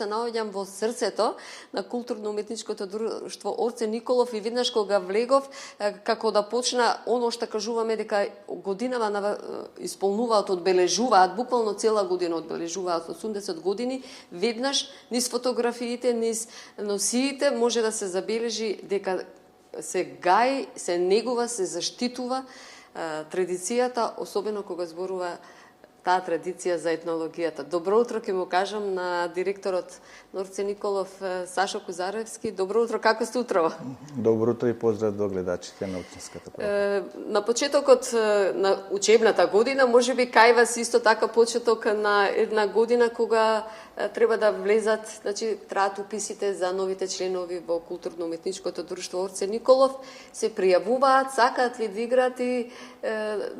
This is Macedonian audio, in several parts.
се наоѓам во срцето на културно-уметничкото друштво Орце Николов и веднаш кога влегов, како да почна оно што кажуваме дека годинава исполнуваат, одбележуваат, буквално цела година одбележуваат 80 години, веднаш низ фотографиите, низ носиите може да се забележи дека се гаи, се негува, се заштитува традицијата, особено кога зборува таа традиција за етнологијата. Добро утро ќе му кажам на директорот на Орце Николов Сашо Козаревски. Добро утро, како сте утро? Добро утро и поздрав до гледачите на Општинската програма. На почетокот на учебната година, можеби кај вас исто така почеток на една година кога треба да влезат, значи траат уписите за новите членови во културно-уметничкото друштво Орце Николов, се пријавуваат, сакаат ли да играат и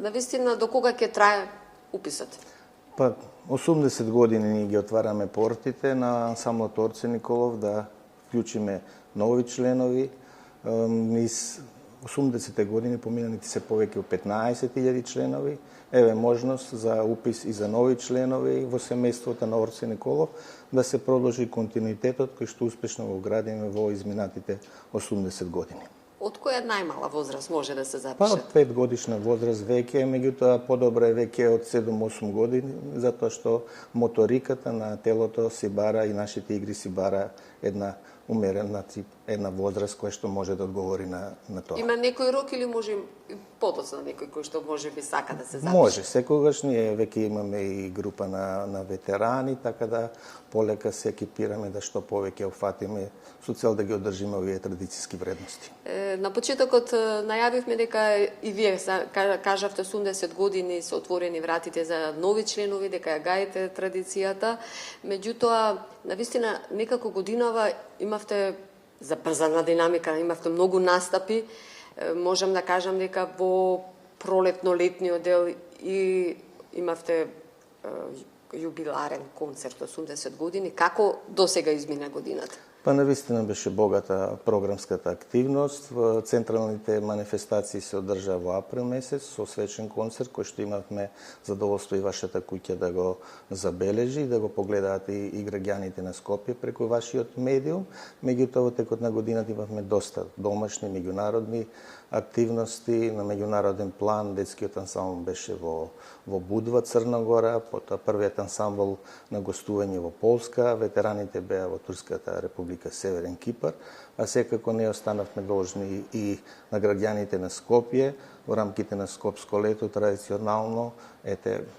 навистина до кога ќе трае уписат? Па, 80 години ние ги отвараме портите на ансамблот Орце Николов да вклучиме нови членови. Низ 80 години поминаните се повеќе од 15.000 членови. Еве можност за упис и за нови членови во семејството на Орце Николов да се продолжи континуитетот кој што успешно го градиме во изминатите 80 години. Од која најмала возраст може да се запише? Па од 5 годишна возраст веќе, меѓутоа подобро е веќе од 7-8 години, затоа што моториката на телото си бара и нашите игри си бара една умерена една возраст која што може да одговори на тоа. Има некој рок или може подоцна некој кој што може би сака да се запише? Може, секогаш ние веќе имаме и група на ветерани, така да полека се екипираме да што повеќе опфатиме со цел да ги одржиме овие традицијски вредности. На почетокот најавивме дека и вие кажавте 80 години се отворени вратите за нови членови, дека ја гаите традицијата, меѓутоа навистина некако годинава имавте забрзана динамика, имавте многу настапи. Можам да кажам дека во пролетно-летниот дел и имавте јубиларен концерт 80 години. Како досега измина годината? Па навистина беше богата програмската активност. Централните манифестации се одржаа во април месец со свечен концерт кој што имавме задоволство и вашата куќа да го забележи, да го погледаат и граѓаните на Скопје преку вашиот медиум. Меѓутоа во текот на годината имавме доста домашни, меѓународни активности. На меѓународен план детскиот ансамбл беше во Будва, Црна Гора, потоа првиот ансамбл на гостување во Полска, ветераните беа во Турската република Северен Кипар, а секако не останавме должни и на граѓаните на Скопје. Во рамките на Скопско лето традиционално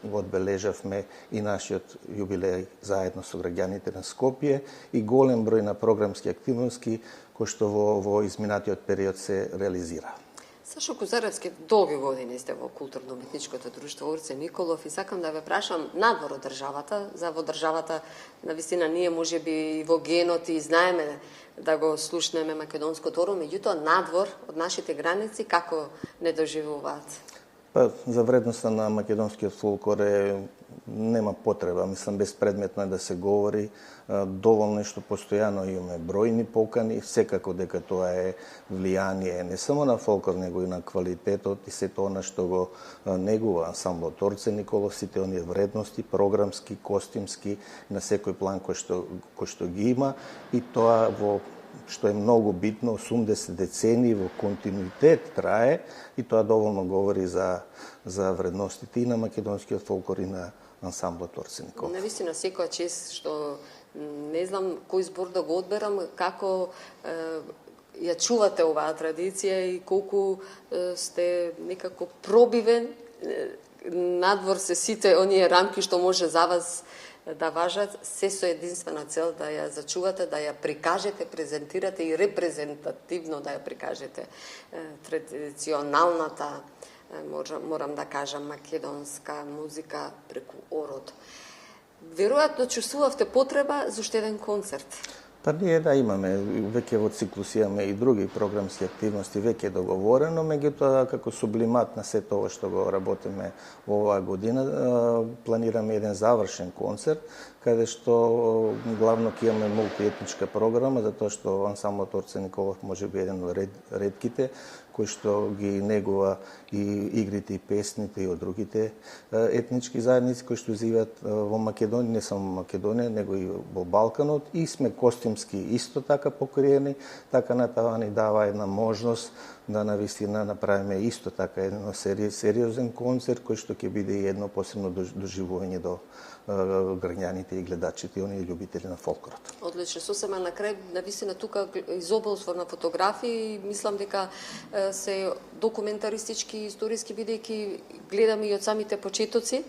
го одбележавме и нашиот јубилеј заедно со граѓаните на Скопје и голем број на програмски активности кои што во изминатиот период се реализира. Сашо Козаревски, долги години сте во културно-уметничкото друштво Орце Николов и сакам да ве прашам надвор од државата, за во државата навистина ние можеби и во генот и знаеме да го слушнеме македонско торо, меѓутоа надвор од нашите граници како не доживуваат? Па, за вредноста на македонскиот фолклор нема потреба, мислам безпредметно е да се говори, доволно што постојано имаме бројни покани, секако дека тоа е влијание не само на фолклор, него и на квалитетот и сето она што го негува ансамблот Орце Николов, сите оние вредности, програмски, костимски, на секој план кој што ги има и тоа во што е многу битно, 80 децении во континуитет трае и тоа доволно говори за вредностите и на македонскиот фолклор и на ансамблот Орце Николов. Навистина секоја чест што не знам кој збор да го одберам, како ја чувате оваа традиција и колку сте некако пробивен, надвор се сите оние рамки што може за вас да важат, се со единствена цел да ја зачувате, да ја прикажете, презентирате и репрезентативно да ја прикажете традиционалната, морам да кажам, македонска музика преку ород. Веројатно чувствувавте потреба за уште еден концерт. Па ние да имаме, веќе во циклус имаме и други програмски активности, веќе е договорено, меѓутоа како сублимат на сето ова што го работиме во оваа година, планираме еден завршен концерт, каде што главно ќе имаме мултиетничка програма, затоа што ансамблот Орце Николов може би еден од ретките кој што ги негува и игрите и песните и од другите етнички заедници кои што живеат во Македонија, не само во Македонија, него и во Балканот, и сме костимски исто така покриени, така на тоа ни дава една можност да навистина направиме исто така едно сериозен концерт кој што ќе биде и едно посебно доживување до граѓаните и гледачите и оние љубители на фолклорот. Одлично, сосема на крај, навистина тука изобилство на фотографии, мислам дека се документаристички, историски, бидејќи гледаме и од самите почетоци.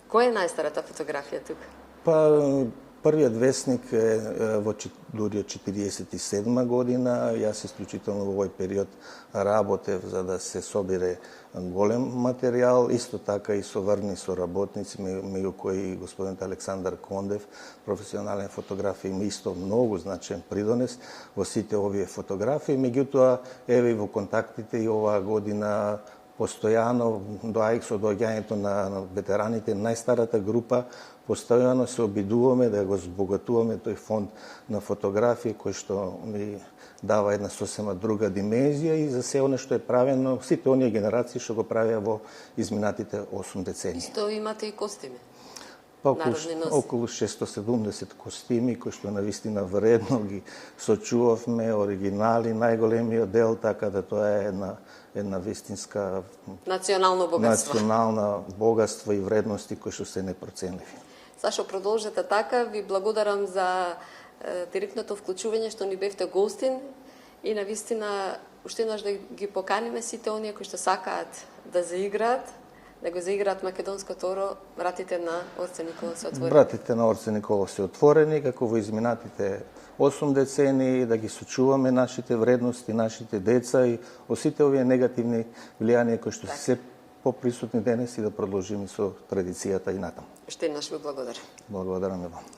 Која е најстарата фотографија тука? Па, првиот весник е во дури од 47 година. Јас исклучително во овој период работев за да се собере голем материјал, исто така и со врни соработници, меѓу кои господин Александар Кондев, професионален фотограф, има исто многу значен придонес во сите овие фотографии. Меѓутоа, еве и во контактите и оваа година постојано со доаѓањето на ветераните, најстарата група, постојано се обидуваме да го збогатуваме тој фонд на фотографии кој што ни дава една сосема друга димензија и за се оно што е правено сите оние генерации што го правеа во изминатите 8 децении. Исто имате и костими. Па околу 670 костими кои што навистина вредно ги сочувавме, оригинали, најголемиот дел, така да тоа е една вистинска национално богатство. Национална богатство и вредности кои што се непроценливи. Сашо, продолжете така. Ви благодарам за директното вклучување што ни бевте гостин и навистина уште еднаш да ги поканиме сите оние кои што сакаат да заиграат, да го заиграат македонското оро, вратите на Орце Николов се отворени. Вратите на Орце Николов се отворени, како во изминатите 8 децении, да ги сочуваме нашите вредности, нашите деца и од сите овие негативни влијанија кои што се поприсутни денес и да продолжиме со традицијата и натаму. Уште еднаш ви благодарам. Благодарам и вам.